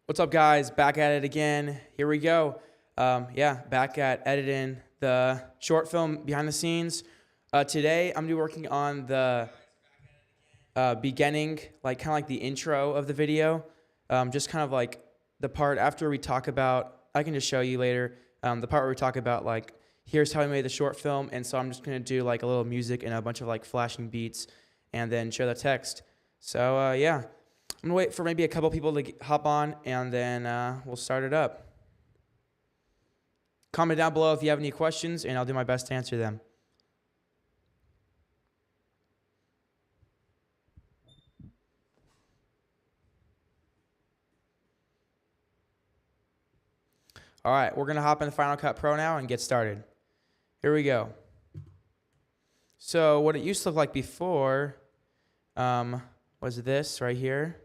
What's up, guys? Back at it again. Here we go. Back at editing the short film behind the scenes. Today, I'm gonna be working on the beginning, kind of like the intro of the video. Just kind of like the part after we talk about. I can just show you later. The part where we talk about here's how we made the short film, and so I'm just gonna do a little music and a bunch of flashing beats, and then show the text. So I'm gonna wait for maybe a couple people to hop on, and then we'll start it up. Comment down below if you have any questions, and I'll do my best to answer them. All right, we're gonna hop in the Final Cut Pro now and get started. Here we go. So what it used to look like before was this right here.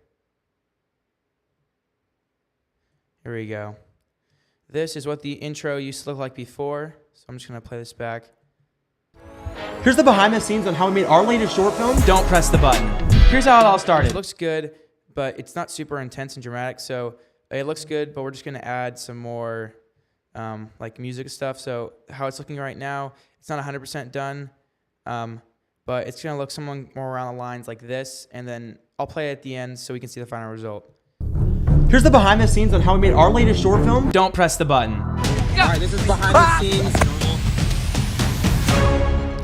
Here we go. This is what the intro used to look like before. So I'm just gonna play this back. Here's the behind the scenes on how we made our latest short film. Don't press the button. Here's how it all started. It looks good, but it's not super intense and dramatic. So it looks good, but we're just gonna add some more music stuff. So how it's looking right now, it's not 100% done, but it's gonna look somewhat more around the lines like this, and then I'll play it at the end so we can see the final result. Here's the behind the scenes on how we made our latest short film. Don't press the button. Alright, this is behind the scenes.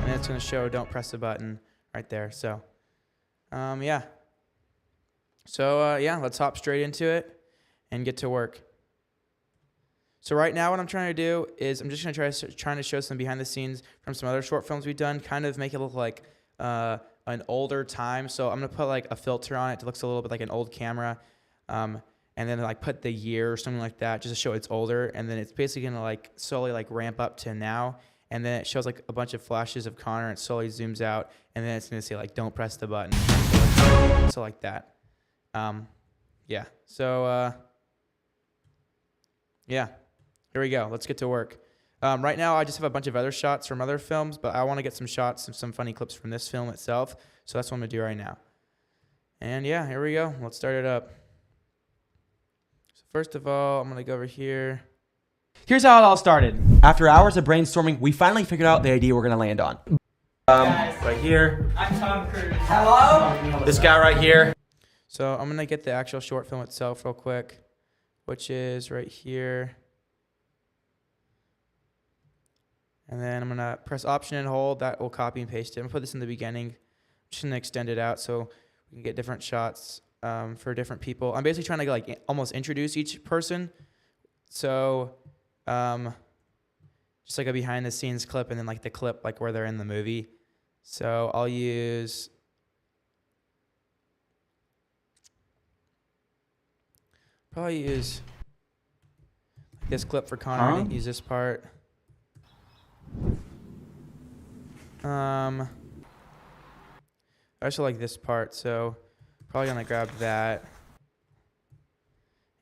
And it's gonna show don't press the button right there. So, let's hop straight into it and get to work. So right now what I'm trying to do is I'm just going to trying to show some behind the scenes from some other short films we've done, kind of make it look like an older time. So I'm going to put a filter on it that looks a little bit like an old camera, and then put the year or something like that just to show it's older, and then it's basically going to slowly ramp up to now, and then it shows a bunch of flashes of Connor, and it slowly zooms out, and then it's going to say don't press the button. So like that. Here we go. Let's get to work. Right now, I just have a bunch of other shots from other films, but I want to get some shots of some funny clips from this film itself. So that's what I'm going to do right now. And here we go. Let's start it up. So first of all, I'm going to go over here. Here's how it all started. After hours of brainstorming, we finally figured out the idea we're gonna land on. Guys, right here. I'm Tom Cruise. Hello? This guy right here. So I'm going to get the actual short film itself real quick, which is right here. And then I'm going to press Option and hold. That will copy and paste it. I'm going to put this in the beginning. I'm just going to extend it out so we can get different shots for different people. I'm basically trying to almost introduce each person. So just a behind the scenes clip, and then the clip where they're in the movie. So I'll use this clip for Connor. And use this part. I also like this part, so probably gonna grab that.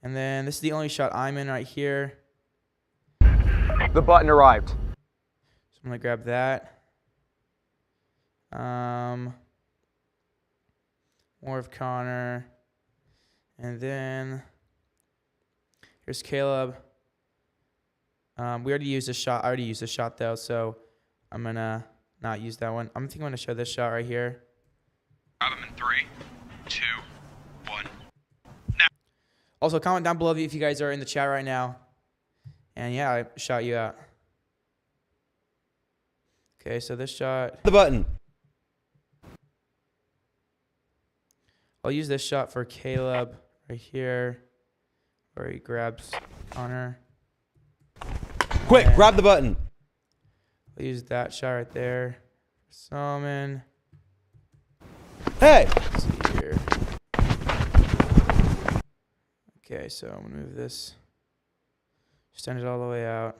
And then this is the only shot I'm in right here. The button arrived. So I'm gonna grab that. More of Connor. And then here's Caleb. We already used this shot. I already used this shot though, so I'm gonna not use that one. I'm gonna show this shot right here. Grab him in 3, 2, 1. Also, comment down below if you guys are in the chat right now. And I shout you out. Okay, so this shot. The button. I'll use this shot for Caleb right here, where he grabs Connor. Quick, grab the button. I'll use that shot right there. Solomon. Hey! Let's see here. Okay, so I'm gonna move this. Extend it all the way out.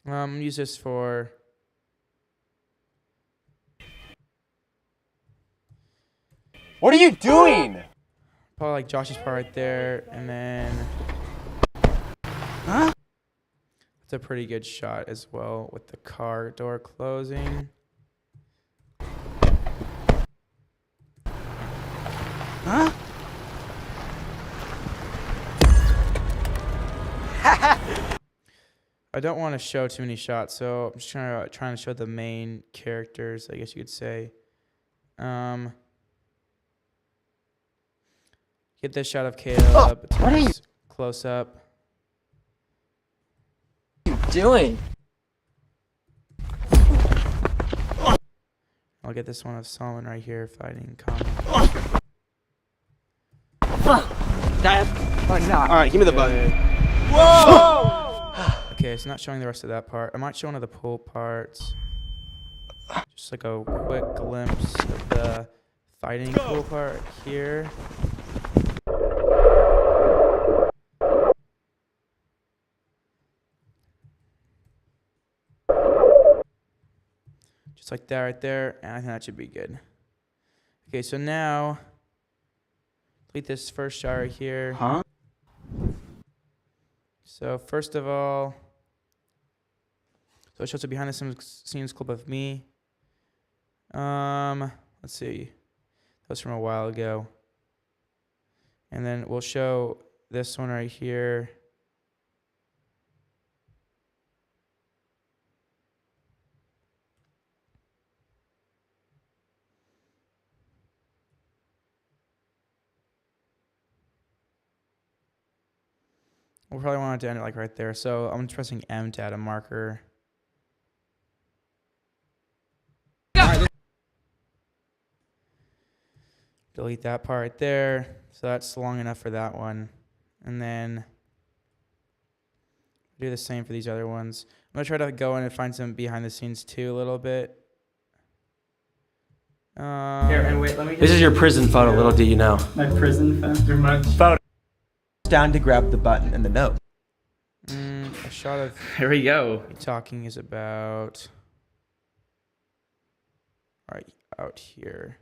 Use this for. What are you doing? Probably Josh's part right there, and then. Huh? It's a pretty good shot as well with the car door closing. I don't want to show too many shots, so I'm just trying to show the main characters, I guess you could say. Get this shot of Caleb. It's what are nice close up. Doing? I'll get this one of Solomon right here fighting Connor. Alright, give me the button. Okay, it's not showing the rest of that part. I might show one of the pool parts. Just like a quick glimpse of the fighting pool part here. Just like that right there, and I think that should be good. Okay, so now, complete this first shot right here. Huh? So first of all, so it shows a behind the scenes clip of me. Let's see, that was from a while ago. And then we'll show this one right here. We'll probably want it to end it like right there. So I'm pressing M to add a marker. Delete that part right there. So that's long enough for that one. And then do the same for these other ones. I'm going to try to go in and find some behind the scenes too a little bit. Here, and wait, let me This is your prison photo, little do you know. my prison photo. Down to grab the button and the note. A shot of Here we go. me talking is about right out here.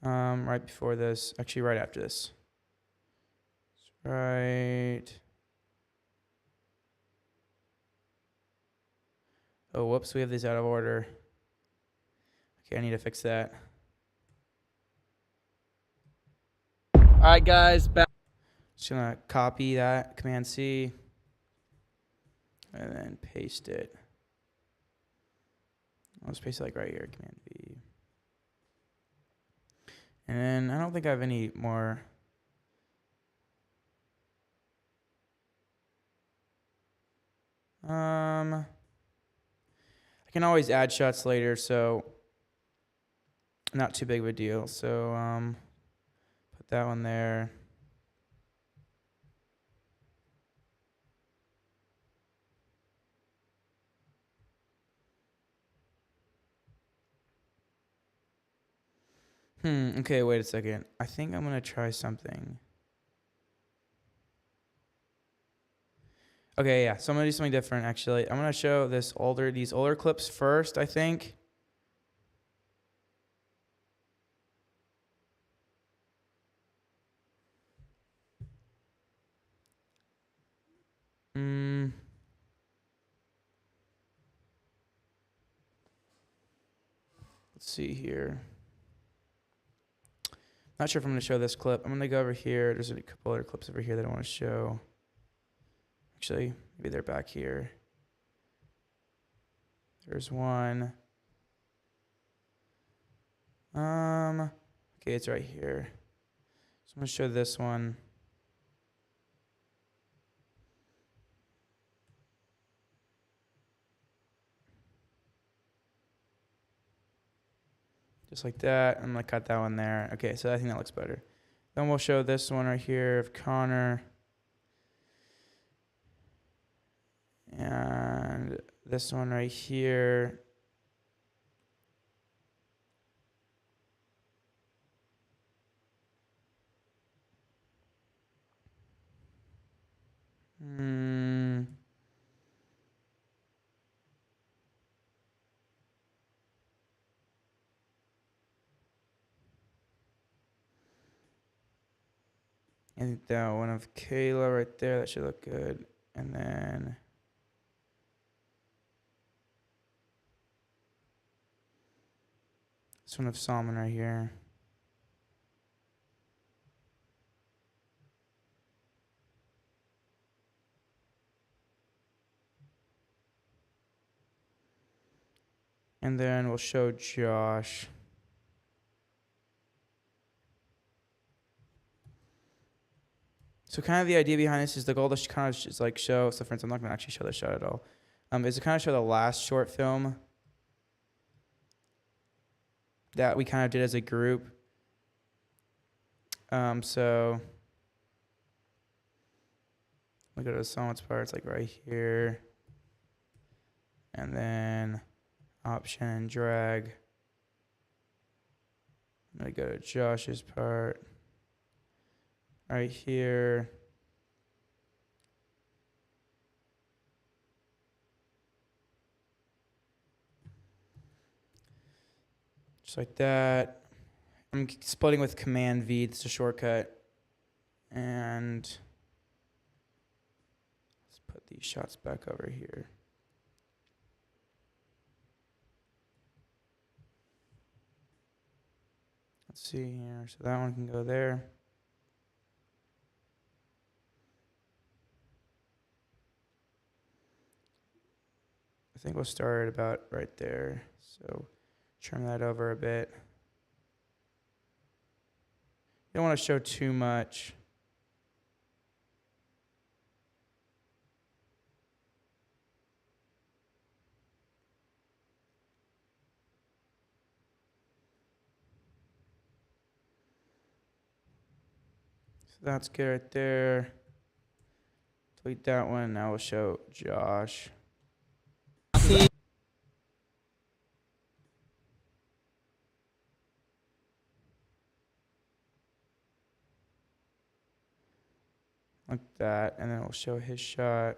Right before this, actually right after this. Right. Oh, whoops, we have these out of order. Okay, I need to fix that. Alright guys, back. Just gonna copy that, Command C, and then paste it. I'll just paste it like right here, Command V. And then I don't think I have any more. I can always add shots later, so not too big of a deal. So put that one there. Okay, wait a second. I think I'm gonna try something. Okay, yeah. So I'm gonna do something different actually. I'm gonna show these older clips first, I think. Let's see here. Not sure if I'm going to show this clip. I'm going to go over here. There's a couple other clips over here that I want to show. Actually, maybe they're back here. There's one. Okay, it's right here. So I'm going to show this one. Just like that. I'm going to cut that one there. Okay, so I think that looks better. Then we'll show this one right here of Connor. And this one right here. I think that one of Kayla right there, that should look good. And then this one of Salmon right here. And then we'll show Josh. So kind of the idea behind this is the goal to kind of just like show. So for instance, I'm not going to actually show the shot at all. Is to kind of show the last short film that we kind of did as a group. So look at the song's part. It's like right here. And then option and drag. I'm going to go to Josh's part. Right here. Just like that. I'm splitting with Command V. It's a shortcut. And let's put these shots back over here. Let's see here. So that one can go there. I think we'll start about right there. So trim that over a bit. You don't want to show too much. So that's good right there. Delete that one. Now we'll show Josh. Like that, and then we'll show his shot.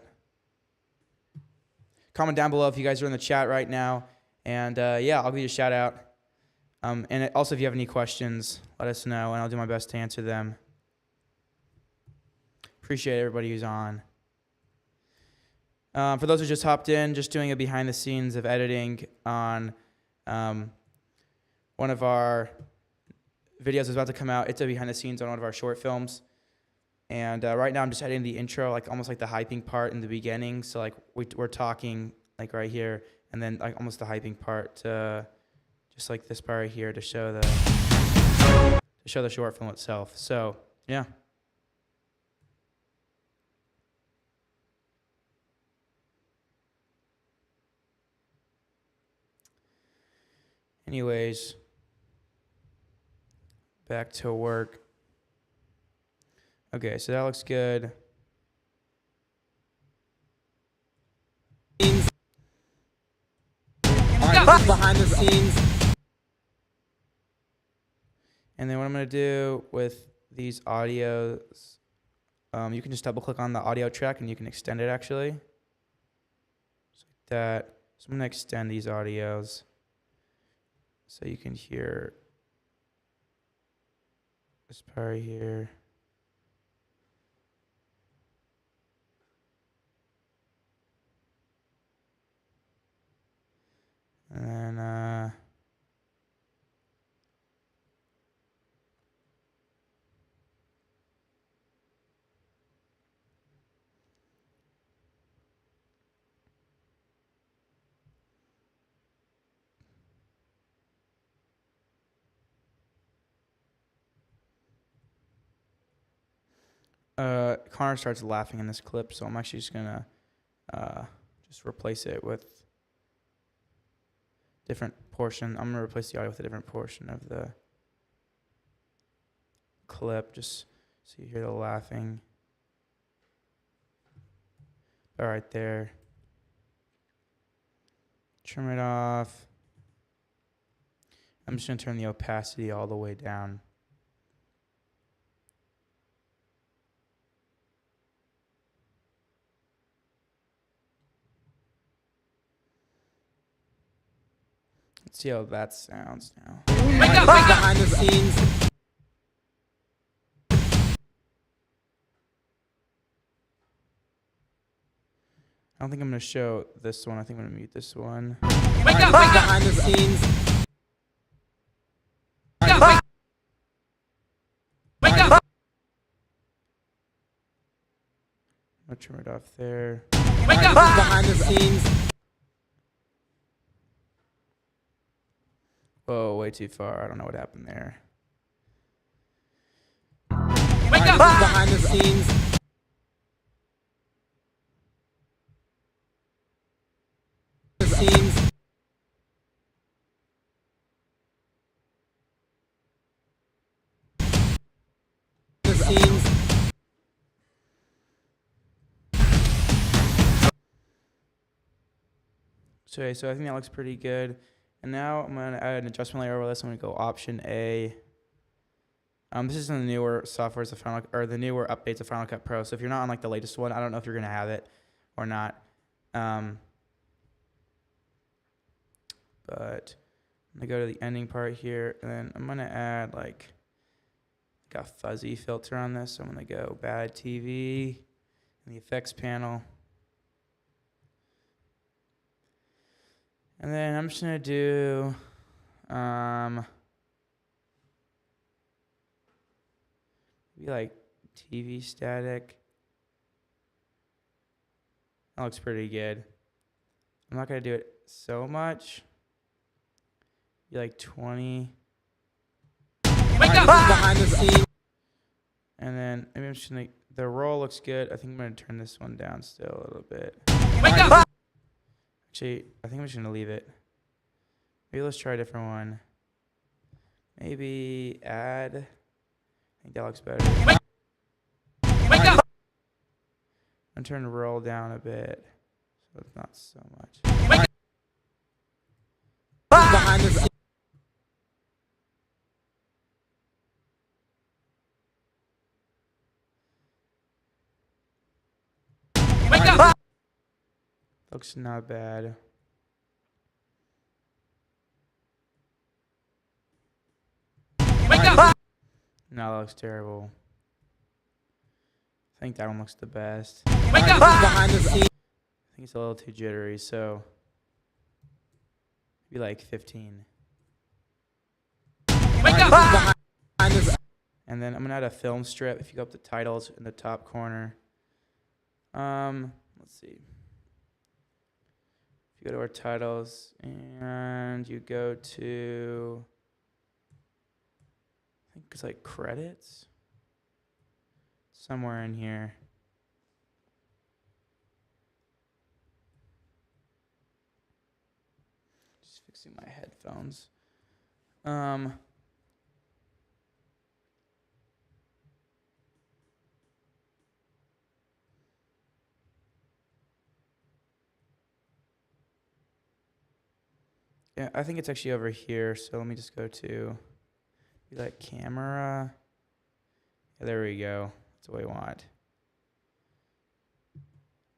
Comment down below if you guys are in the chat right now, and yeah, I'll give you a shout out. And also, if you have any questions, let us know, and I'll do my best to answer them. Appreciate everybody who's on. For those who just hopped in, just doing a behind the scenes of editing on one of our videos is about to come out. It's a behind the scenes on one of our short films. And right now I'm just editing the intro, like almost like the hyping part in the beginning. So like we're talking like right here, and then like almost the hyping part, just like this part right here to show the short film itself. So yeah. Anyways, back to work. Okay, so that looks good. Behind the scenes. And then what I'm going to do with these audios, you can just double click on the audio track and you can extend it actually. Just like that. So I'm going to extend these audios so you can hear this part right here. And then, Connor starts laughing in this clip, so I'm actually just gonna just replace it with different portion. I'm gonna replace the audio with a different portion of the clip, just so you hear the laughing. All right, there. Trim it off. I'm just gonna turn the opacity all the way down. Let's see how that sounds now. Behind the scenes. I don't think I'm going to show this one. I think I'm going to mute this one. Behind the scenes. I'll trim it off there. Behind the scenes. Oh, way too far. I don't know what happened there. Wake up! Behind the scenes. So I think that looks pretty good. And now I'm gonna add an adjustment layer over this. I'm gonna go Option A. This is in the newer softwares of Final, or the newer updates of Final Cut Pro. So if you're not on like the latest one, I don't know if you're gonna have it or not. But I'm gonna go to the ending part here, and then I'm gonna add like a fuzzy filter on this. So I'm gonna go Bad TV in the effects panel. And then I'm just gonna do maybe like TV static. That looks pretty good. I'm not gonna do it so much. Be like 20. Wake up! Behind the scenes. And then maybe I'm just gonna. The roll looks good. I think I'm gonna turn this one down still a little bit. Wake up! Actually, I think I'm just gonna leave it. Maybe let's try a different one. Maybe add. I think that looks better. Wake up! I'm turning the roll down a bit, so it's not so much. Wake up! Behind the scenes. Wake up! Looks not bad. Wake up! No, that looks terrible. I think that one looks the best. Wake up! Behind the scenes. I think it's a little too jittery, so maybe like 15. Wake up! Behind the scenes. And then I'm gonna add a film strip. If you go up to titles in the top corner, let's see. If you go to our titles and you go to, I think it's like credits, somewhere in here. Just fixing my headphones. Yeah, I think it's actually over here. So let me just go to be like camera. Yeah, there we go. That's what we want.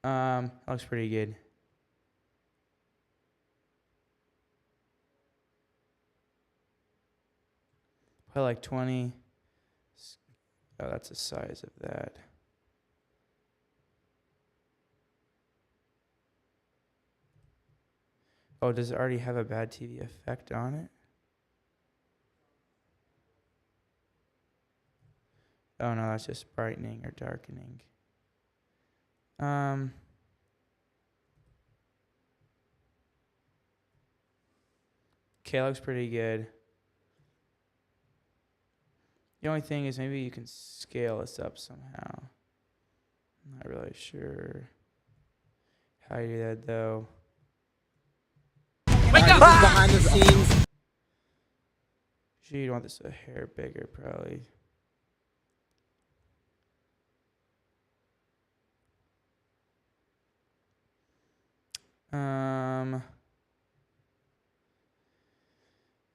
That looks pretty good. Put like 20. Oh, that's the size of that. Oh, does it already have a bad TV effect on it? Oh no, that's just brightening or darkening. Okay, looks pretty good. The only thing is maybe you can scale this up somehow. I'm not really sure how you do that though. Wake up! Behind the scenes. Sure, you'd want this a hair bigger probably.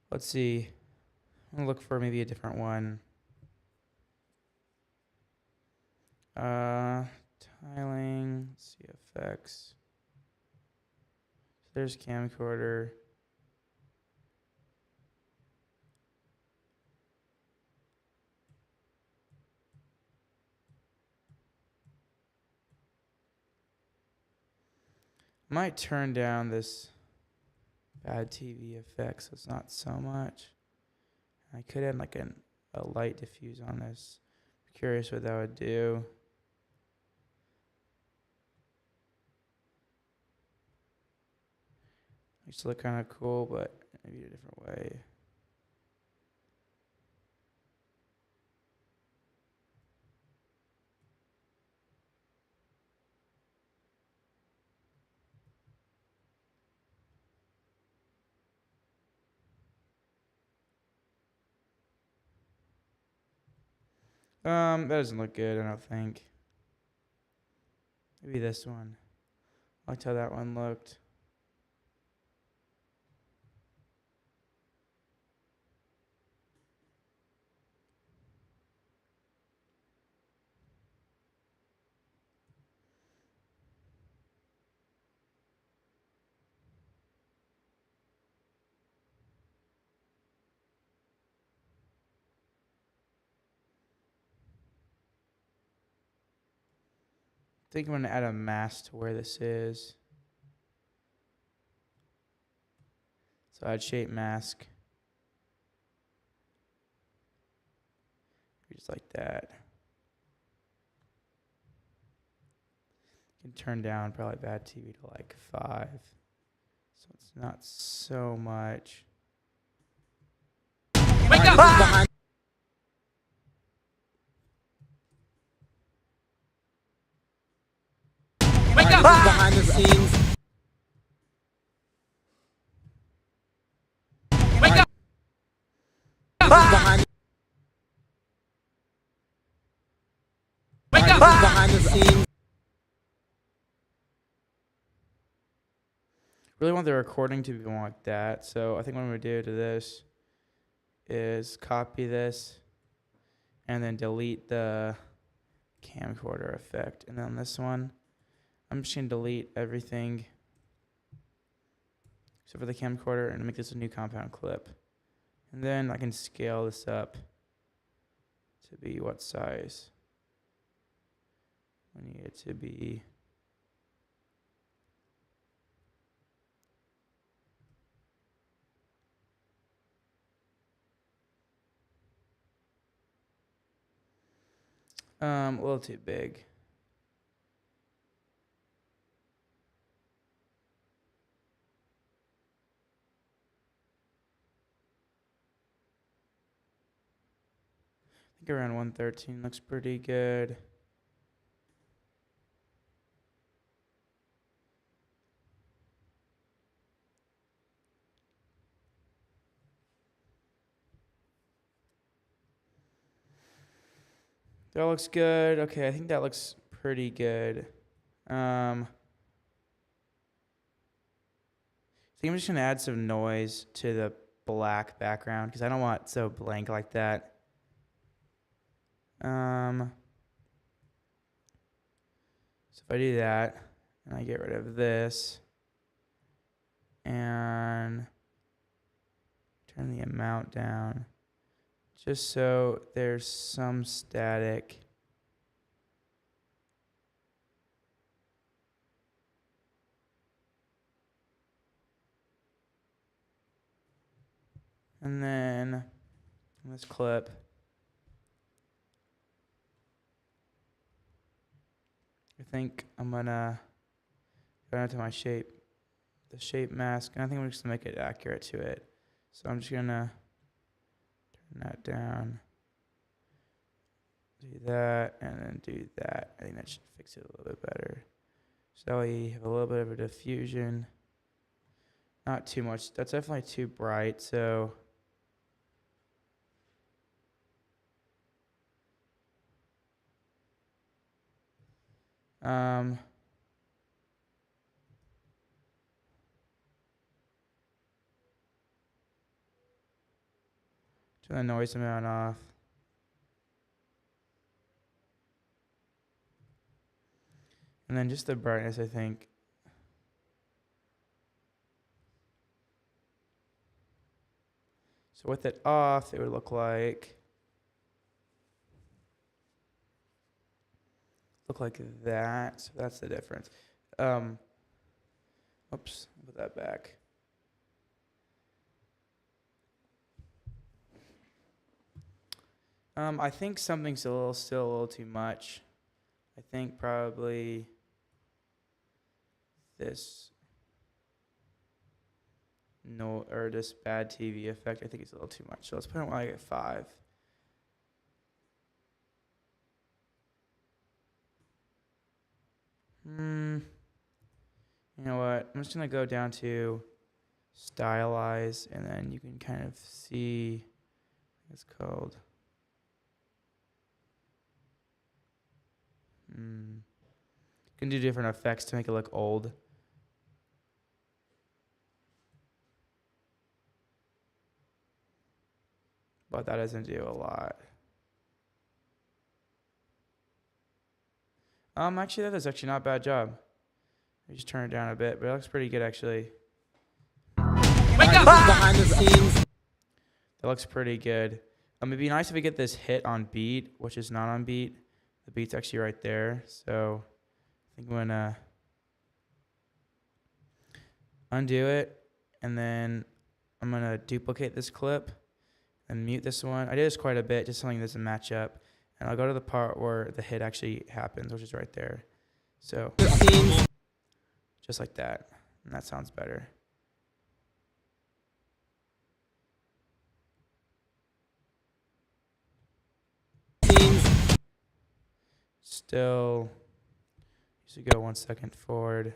Let's see. I'm gonna look for maybe a different one. Tiling, let's see effects. There's camcorder. Might turn down this bad TV effect so it's not so much. I could add like a light diffuse on this. Curious what that would do. Used to look kind of cool, but maybe a different way. That doesn't look good, I don't think. Maybe this one. I liked how that one looked. I think I'm gonna add a mask to where this is. So I'd shape mask. Just like that. You can turn down probably bad TV to like 5. So it's not so much. Wake up! Wake up! Behind the scenes. Wake up! Behind. Wake up! Behind the scenes. Really want the recording to be more like that. So I think what I'm gonna do to this is copy this and then delete the camcorder effect. And then on this one, I'm just gonna delete everything except for the camcorder and make this a new compound clip. And then I can scale this up to be what size? I need it to be a little too big. I think around 113 looks pretty good. That looks good. Okay, I think that looks pretty good. I think I'm just gonna add some noise to the black background because I don't want it so blank like that. So if I do that and I get rid of this and turn the amount down just so there's some static. And then in this clip, I think I'm gonna go into my shape, the shape mask, and I think I'm just gonna make it accurate to it. So I'm just gonna turn that down, do that, and then do that. I think that should fix it a little bit better. So we have a little bit of a diffusion. Not too much. That's definitely too bright, so turn the noise amount off. And then just the brightness, I think. So with it off, it would look like that. So that's the difference. Oops, put that back. I think something's still a little too much. I think probably this this bad TV effect. I think it's a little too much. So let's put it like at 5. You know what? I'm just gonna go down to stylize, and then you can kind of see. It's called Can do different effects to make it look old. But that doesn't do a lot. Actually, that is actually not a bad job. I just turn it down a bit, but it looks pretty good actually. Behind the scenes. That looks pretty good. It'd be nice if we get this hit on beat, which is not on beat. The beat's actually right there. So I think I'm gonna undo it, and then I'm gonna duplicate this clip and mute this one. I did this quite a bit, just something that doesn't match up. And I'll go to the part where the hit actually happens, which is right there. So just like that. And that sounds better. Still, you should go 1 second forward.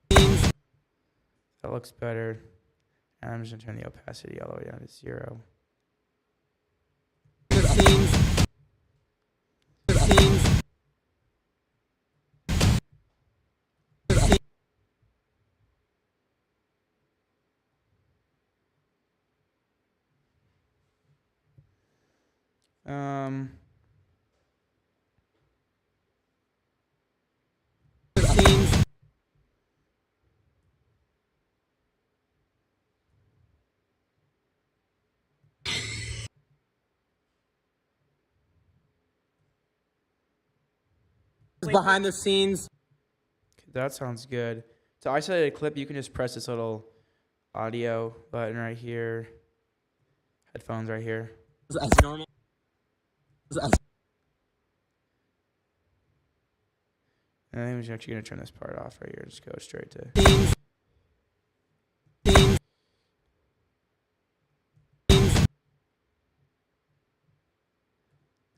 That looks better. And I'm just gonna turn the opacity all the way down to 0. Behind the scenes. That sounds good. To isolate a clip, you can just press this little audio button right here. Headphones right here. As normal. And I think we're actually gonna turn this part off right here. Just go straight to.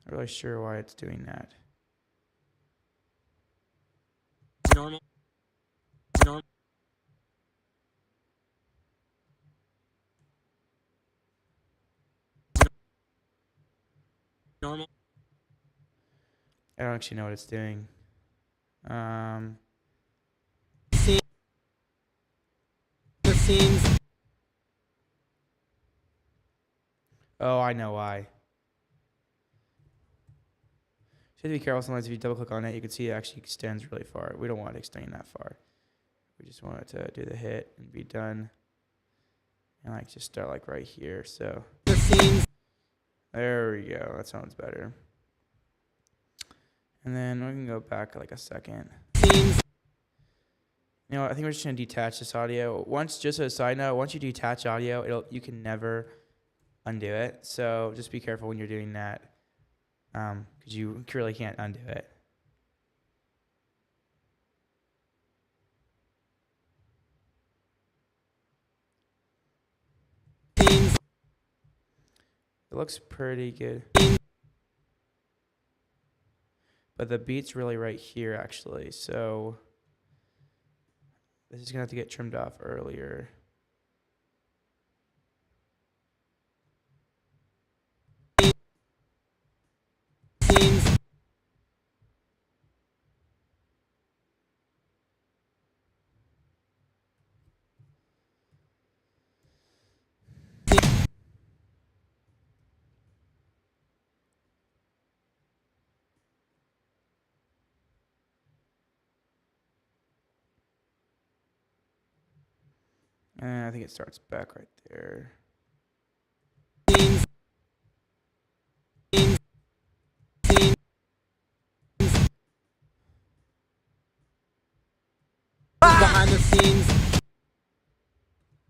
Not really sure why it's doing that. Normal. Normal. Normal. I don't actually know what it's doing. The scenes. Oh, I know why. So you have to be careful sometimes. If you double click on it, you can see it actually extends really far. We don't want it to extend that far. We just want it to do the hit and be done. And like just start like right here. So The scenes. there we go. That sounds better. And then we can go back like a second. Scenes. You know what, I think we're just gonna detach this audio. Just a side note, once you detach audio, you can never undo it. So just be careful when you're doing that, because you really can't undo it. Scenes. It looks pretty good. But the beat's really right here, actually. So this is gonna have to get trimmed off earlier. Scenes. And I think it starts back right there. Scenes. Scenes. Scenes. Behind the scenes.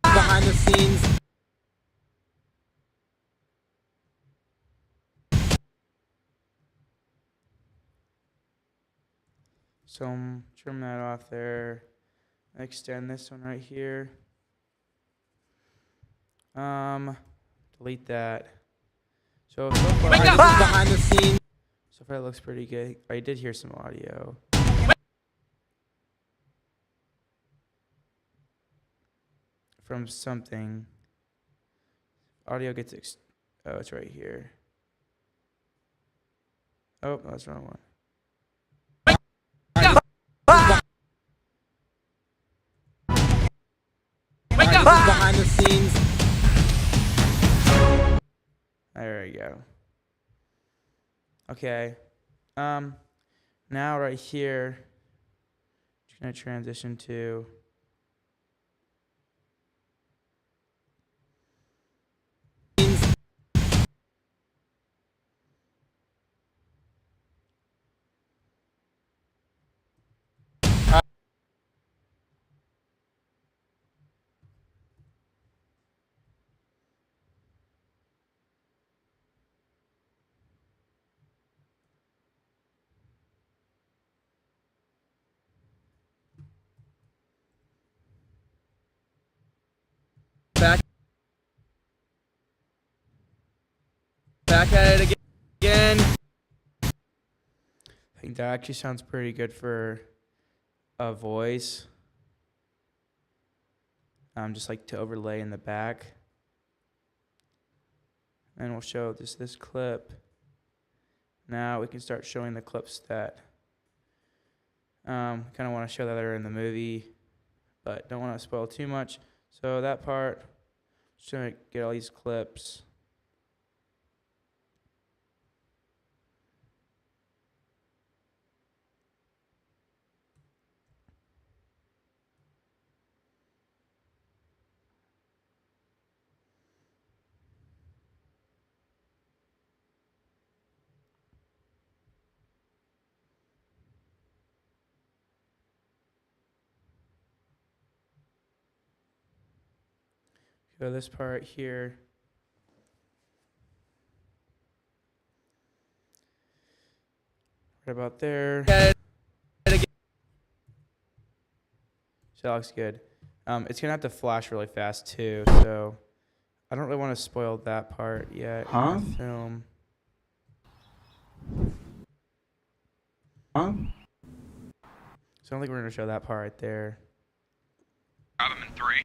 Behind the scenes. So trim that off there. Extend this one right here. Delete that. So far, Behind the scenes. so far it looks pretty good. I did hear some audio. From something. Audio gets oh, it's right here. Oh, that's the wrong one. This is behind the scenes. There we go. Okay. Now right here, just gonna transition to Back at it again. I think that actually sounds pretty good for a voice. Just like to overlay in the back. And we'll show this clip. Now we can start showing the clips that kind of want to show that are in the movie, but don't want to spoil too much. So that part, just gonna get all these clips. So this part here. Right about there. So that looks good. It's gonna have to flash really fast too, so I don't really want to spoil that part yet in the film. So I don't think we're gonna show that part right there. Got him in 3.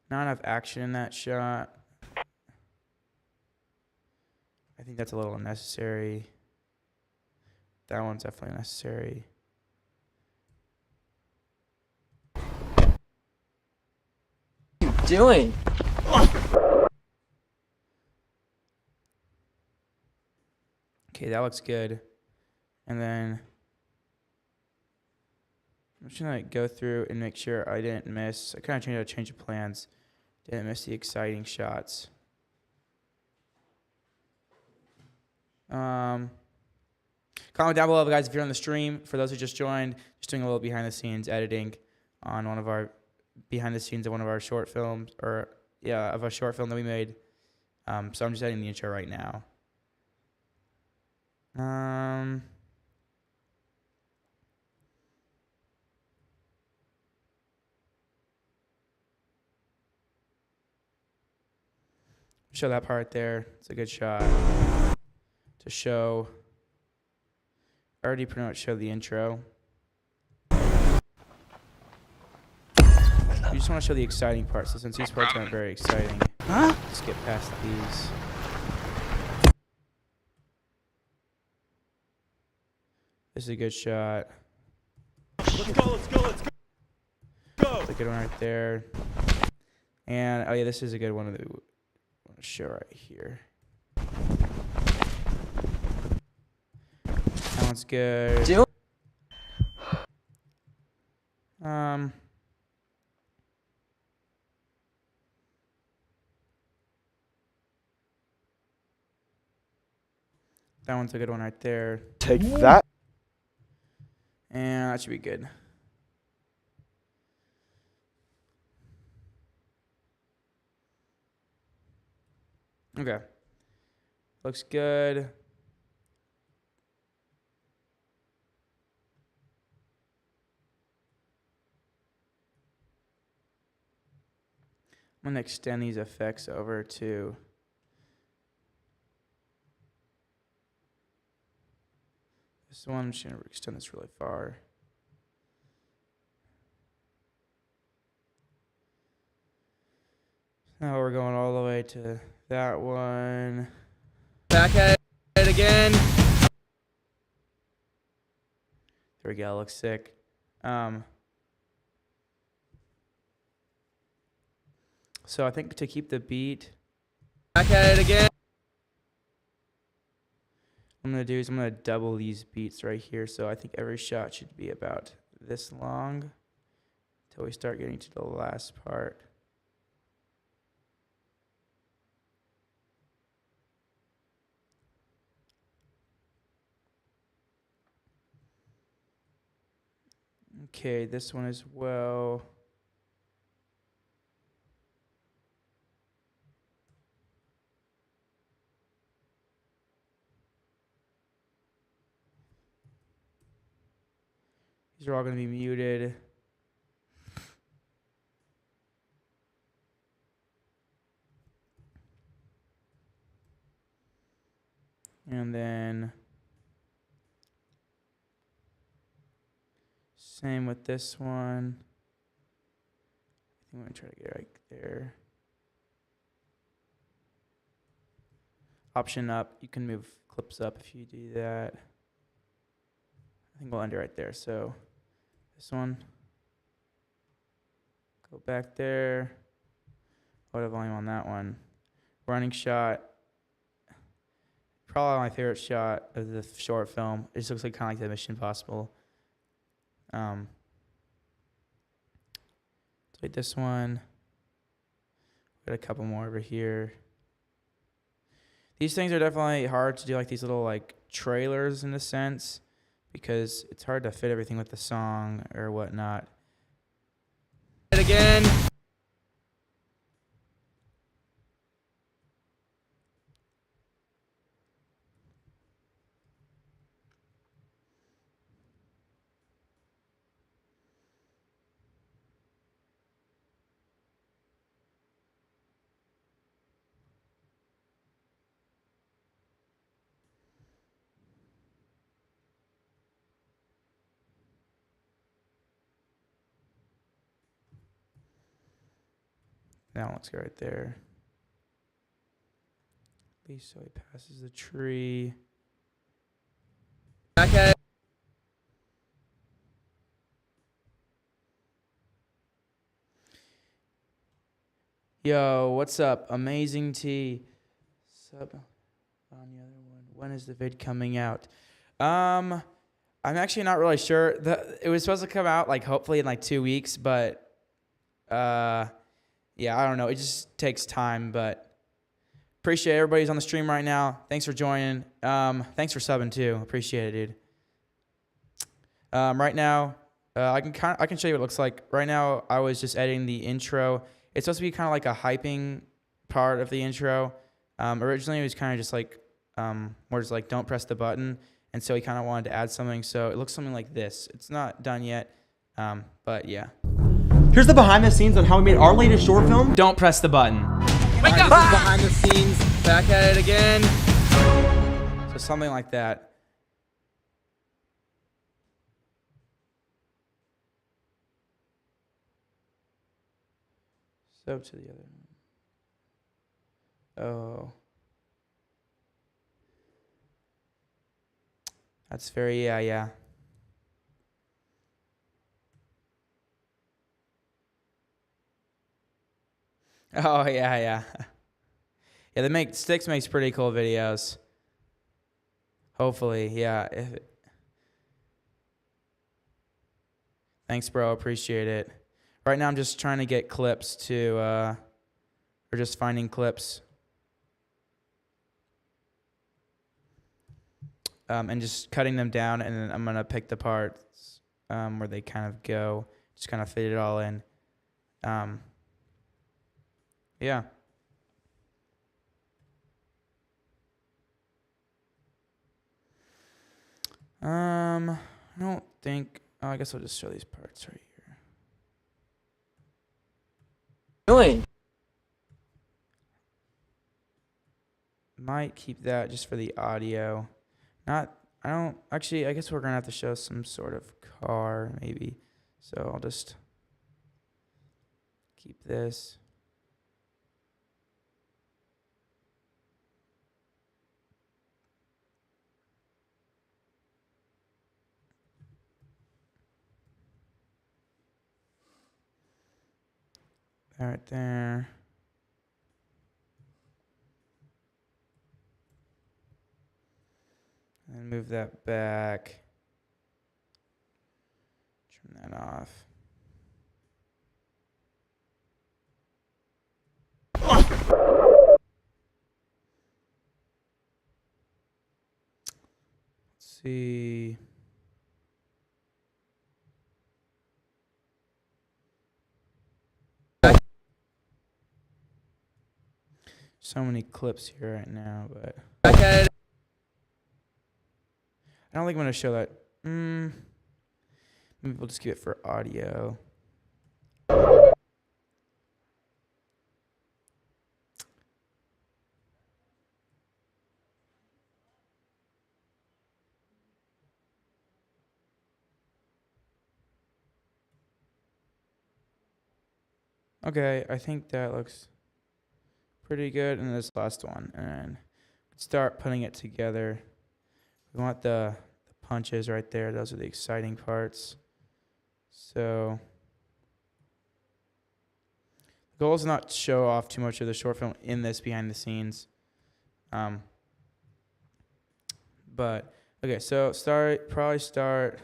Not enough action in that shot. I think that's a little unnecessary. That one's definitely necessary. Doing. Okay, that looks good. And then I'm just gonna go through and make sure I didn't miss. I kind of changed a change of plans. Didn't miss the exciting shots. Comment down below, guys, if you're on the stream. For those who just joined, just doing a little behind the scenes editing on one of our behind the scenes of one of our short films, or yeah, of a short film that we made. So I'm just editing the intro right now. Show that part there. It's a good shot to show. I already pretty much showed the intro. You just want to show the exciting parts. So since these parts aren't very exciting, skip past these. This is a good shot. Let's go, let's go, let's go. It's a good one right there. And oh yeah, this is a good one that we want to show right here. That one's good. That one's a good one right there. Take that. And that should be good. Okay. Looks good. I'm going to extend these effects over to this one. I'm just going to extend this really far. Now we're going all the way to that one. Back at it again. There we go. Looks sick. So I think to keep the beat, Back at it again. what I'm gonna do is I'm gonna double these beats right here. So I think every shot should be about this long until we start getting to the last part. Okay, this one as well. These are all going to be muted. And then same with this one. I think I'm going to try to get right there. Option up. You can move clips up if you do that. I think we'll end it right there. So this one. Go back there. Lower the volume on that one. Running shot. Probably my favorite shot of the short film. It just looks like kind of like the Mission Impossible. Like this one. Got a couple more over here. These things are definitely hard to do, like these little like trailers in a sense, because it's hard to fit everything with the song or whatnot. Again. That one looks good right there. At least so he passes the tree. Back at it. Yo, what's up? Amazing T. Sub on the other one. When is the vid coming out? I'm actually not really sure. It was supposed to come out like hopefully in like 2 weeks, but yeah, I don't know. It just takes time, but appreciate everybody's on the stream right now. Thanks for joining. Thanks for subbing too. Appreciate it, dude. Right now, I can show you what it looks like. Right now, I was just editing the intro. It's supposed to be kind of like a hyping part of the intro. Originally, it was kind of just like more just like don't press the button, and so he kind of wanted to add something. So it looks something like this. It's not done yet, but yeah. Here's the behind the scenes on how we made our latest short film. Don't press the button. Wake up! This is behind the scenes. Back at it again. So something like that. So to the other one. Oh. That's very, yeah. Oh, yeah. Yeah, Sticks makes pretty cool videos. Hopefully, yeah. Thanks, bro. Appreciate it. Right now, I'm just trying to get clips to, or just finding clips. And just cutting them down, and then I'm going to pick the parts where they kind of go. Just kind of fit it all in. Yeah. I don't think... Oh, I guess I'll just show these parts right here. Doing. Might keep that just for the audio. I guess we're going to have to show some sort of car, maybe. So I'll just keep this. Right there. And move that back. Turn that off. Let's see. So many clips here right now, but I don't think I'm gonna show that. Maybe we'll just keep it for audio. Okay, I think that looks pretty good. And this last one, and start putting it together. We want the punches right there. Those are the exciting parts. So the goal is not to show off too much of the short film in this behind the scenes. But okay, so probably start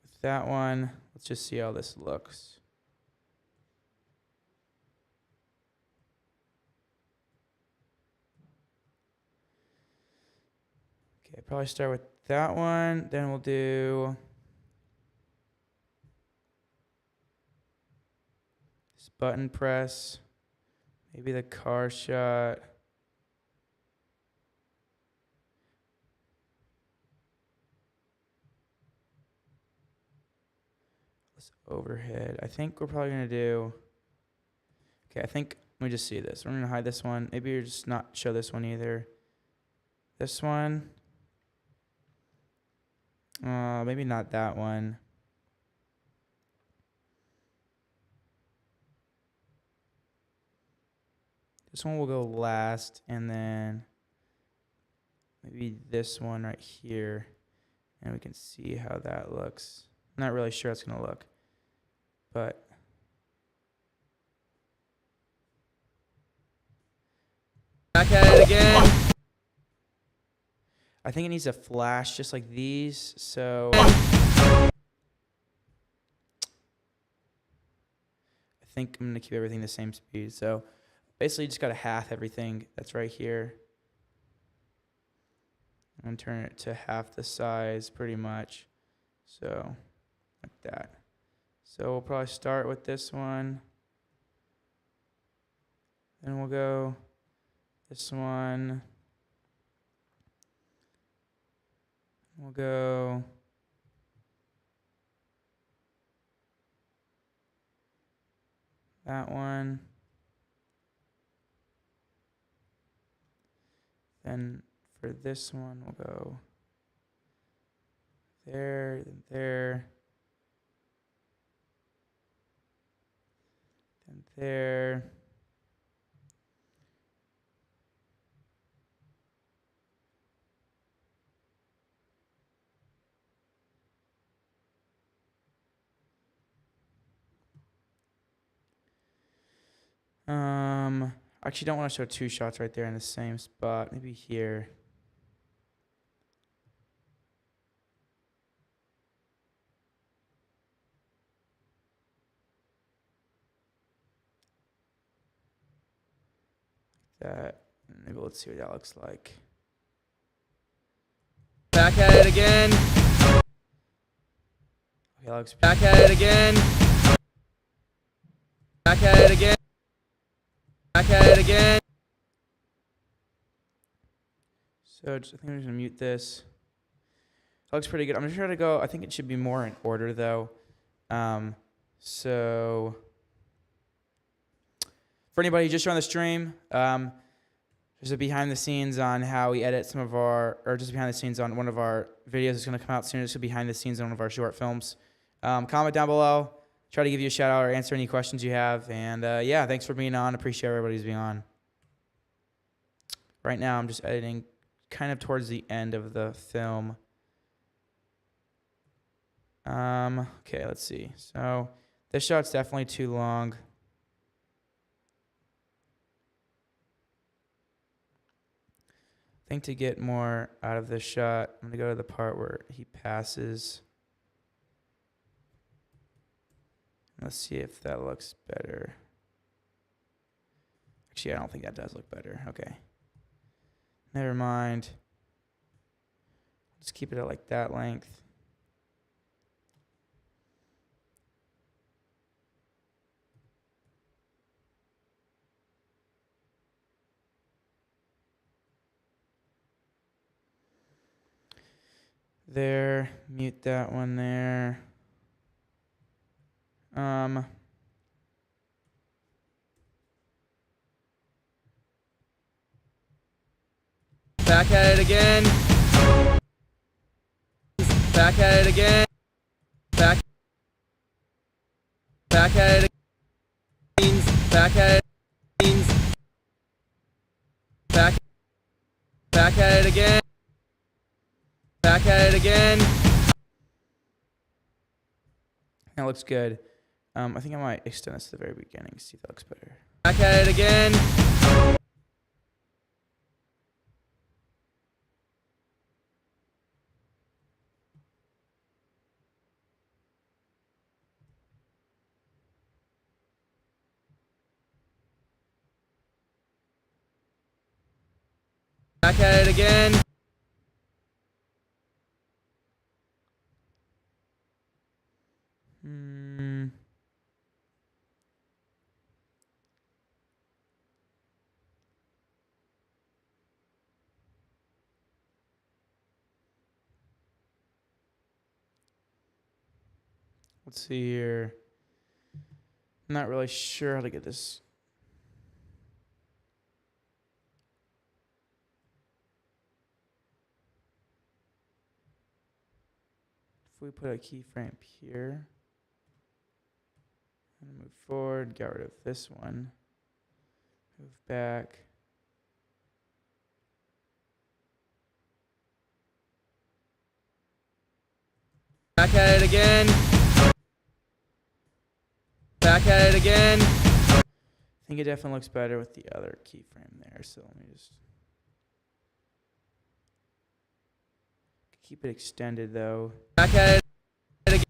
with that one. Let's just see how this looks. Okay, probably start with that one. Then we'll do this button press. Maybe the car shot. This overhead. I think we're probably gonna do. Okay, let me just see this. We're gonna hide this one. Maybe you're just not show this one either. This one. Maybe not that one. This one will go last, and then maybe this one right here, and we can see how that looks. I'm not really sure how it's gonna look, but Back at it again. I think it needs a flash just like these. So I think I'm gonna keep everything the same speed. So basically, you just gotta half everything that's right here. I'm gonna turn it to half the size, pretty much. So like that. So we'll probably start with this one. Then we'll go this one. We'll go that one. Then for this one, we'll go there, then there, then there. I actually don't want to show two shots right there in the same spot. Maybe here. That. Maybe let's see what that looks like. Back at it again. Okay, that looks Back at it again. Back at it again. Back at it again. So I think I'm just gonna mute this. That looks pretty good. I'm just trying to go. I think it should be more in order though. So for anybody who just joined the stream, there's a behind the scenes on how we edit some of our, or just behind the scenes on one of our videos that's gonna come out soon. It's gonna be behind the scenes on one of our short films. Comment down below. Try to give you a shout out or answer any questions you have. And yeah, thanks for being on. Appreciate everybody's being on. Right now, I'm just editing kind of towards the end of the film. Okay, let's see. So this shot's definitely too long. think to get more out of this shot, I'm going to go to the part where he passes. Let's see if that looks better. Actually, I don't think that does look better. Okay. Never mind. Just keep it at like that length. There, mute that one there. Back at it again. Back at it again. Back at it again. Back at it. Back at it again. Back at it again. That looks good. I think I might extend this to the very beginning, see if that looks better. Back at it again. Back at it again. Let's see here. I'm not really sure how to get this. If we put a keyframe here and move forward, get rid of this one, move back. Back at it again. Back at it again. I think it definitely looks better with the other keyframe there. So let me just keep it extended though. Back at it again.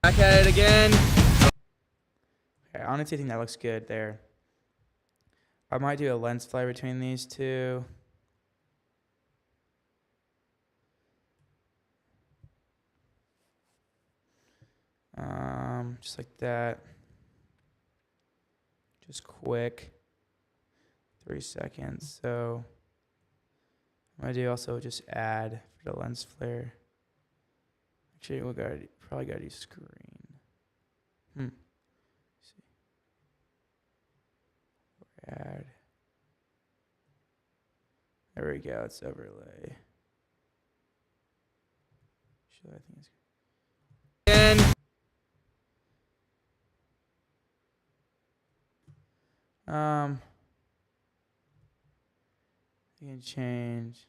Back at it again. Okay, I honestly think that looks good there. I might do a lens flare between these two. Just like that. Just quick. 3 seconds. So I'm gonna do also just add for the lens flare. Actually, probably gotta do screen. See. Add. There we go. It's overlay. Actually, I think it's Again. You can change.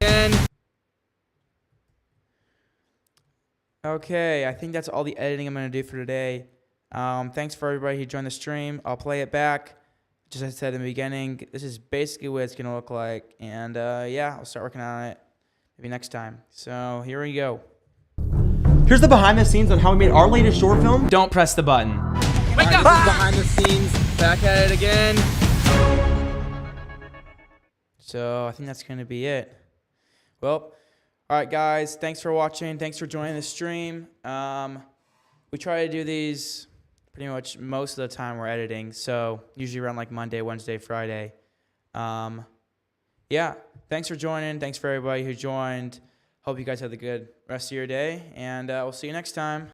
Again. Okay, I think that's all the editing I'm gonna do for today. Thanks for everybody who joined the stream. I'll play it back. Just as I said in the beginning, this is basically what it's gonna look like, and yeah, I'll start working on it maybe next time. So here we go. Here's the behind the scenes on how we made our latest short film. Don't press the button. Wake up! This is behind the scenes. Back at it again. So I think that's gonna be it. Well, all right, guys. Thanks for watching. Thanks for joining the stream. We try to do these pretty much most of the time we're editing. So usually around like Monday, Wednesday, Friday. Yeah. Thanks for joining. Thanks for everybody who joined. Hope you guys have a good rest of your day, and we'll see you next time.